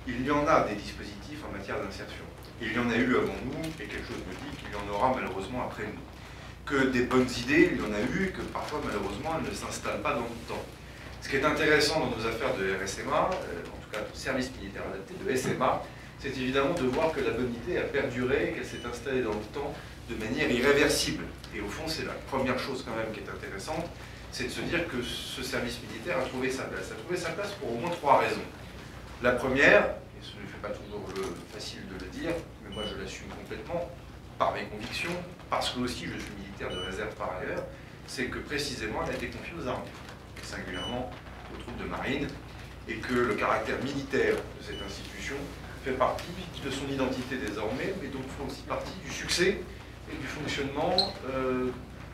il y en a des dispositifs en matière d'insertion. Il y en a eu avant nous, et quelque chose me dit qu'il y en aura malheureusement après nous. Que des bonnes idées, il y en a eu, et que parfois malheureusement elles ne s'installent pas dans le temps. Ce qui est intéressant dans nos affaires de RSMA, en tout cas de service militaire adapté, de SMA, c'est évidemment de voir que la bonne idée a perduré, qu'elle s'est installée dans le temps de manière irréversible. Et au fond, c'est la première chose quand même qui est intéressante, c'est de se dire que ce service militaire a trouvé sa place. A trouvé sa place pour au moins 3 raisons. La première, et ce ne fait pas toujours facile de le dire, mais moi je l'assume complètement, par mes convictions, parce que aussi je suis militaire de réserve par ailleurs, c'est que précisément elle a été confiée aux armées, et singulièrement aux troupes de marine, et que le caractère militaire de cette institution fait partie de son identité désormais, mais donc fait aussi partie du succès et du fonctionnement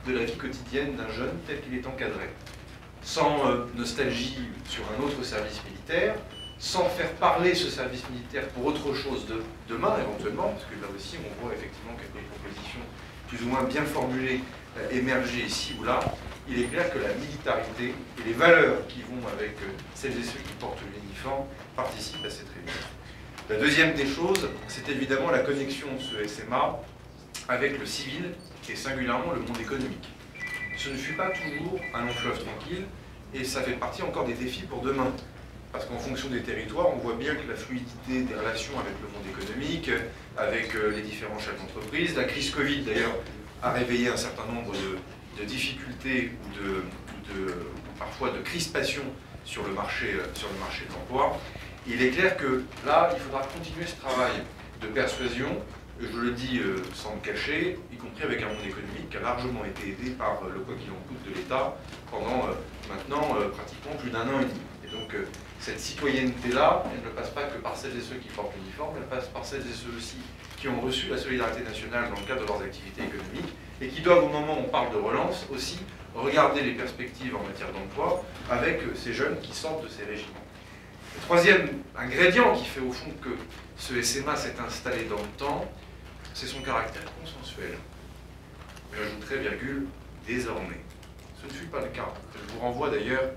de la vie quotidienne d'un jeune tel qu'il est encadré. Sans nostalgie sur un autre service militaire, sans faire parler ce service militaire pour autre chose demain éventuellement, parce que là aussi on voit effectivement quelques propositions plus ou moins bien formulées émerger ici ou là, il est clair que la militarité et les valeurs qui vont avec celles et ceux qui portent l'uniforme participent à cette réussite. La deuxième des choses, c'est évidemment la connexion de ce SMA avec le civil et singulièrement le monde économique. Ce ne fut pas toujours un long fleuve tranquille et ça fait partie encore des défis pour demain. Parce qu'en fonction des territoires, on voit bien que la fluidité des relations avec le monde économique, avec les différents chefs d'entreprise, la crise Covid d'ailleurs a réveillé un certain nombre de difficultés ou parfois de crispations sur le marché de l'emploi. Il est clair que là, il faudra continuer ce travail de persuasion, je le dis sans me cacher, y compris avec un monde économique qui a largement été aidé par le quoi qu'il en coûte de l'État pendant maintenant pratiquement plus d'un an et demi. Et donc cette citoyenneté-là, elle ne passe pas que par celles et ceux qui portent l'uniforme, elle passe par celles et ceux aussi qui ont reçu la solidarité nationale dans le cadre de leurs activités économiques et qui doivent, au moment où on parle de relance, aussi regarder les perspectives en matière d'emploi avec ces jeunes qui sortent de ces régiments. Le troisième ingrédient qui fait au fond que ce SMA s'est installé dans le temps, c'est son caractère consensuel. J'ajouterai, virgule, désormais. Ce ne fut pas le cas. Je vous renvoie d'ailleurs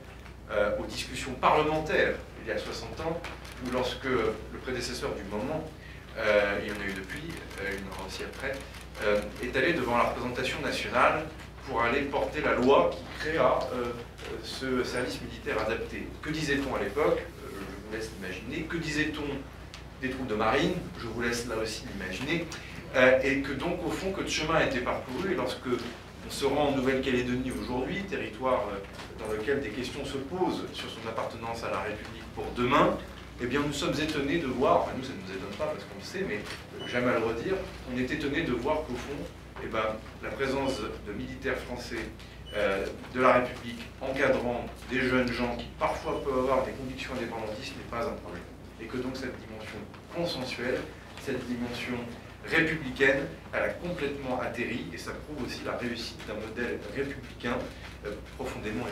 aux discussions parlementaires il y a 60 ans, où lorsque le prédécesseur du moment, il y en a eu depuis, il y en aura aussi après, est allé devant la représentation nationale pour aller porter la loi qui créa ce service militaire adapté. Que disait-on à l'époque? Je vous laisse l'imaginer. Que disait-on des troupes de marine? Je vous laisse là aussi l'imaginer. Et que donc, au fond, que de chemin a été parcouru. Et lorsque on se rend en Nouvelle-Calédonie aujourd'hui, territoire dans lequel des questions se posent sur son appartenance à la République pour demain, eh bien, nous sommes étonnés de voir, enfin nous, ça ne nous étonne pas parce qu'on le sait, mais j'aime à le redire, on est étonnés de voir qu'au fond, eh ben, la présence de militaires français de la République encadrant des jeunes gens qui parfois peuvent avoir des convictions indépendantistes n'est pas un problème. Et que donc cette dimension consensuelle, cette dimension républicaine, elle a complètement atterri et ça prouve aussi la réussite d'un modèle républicain profondément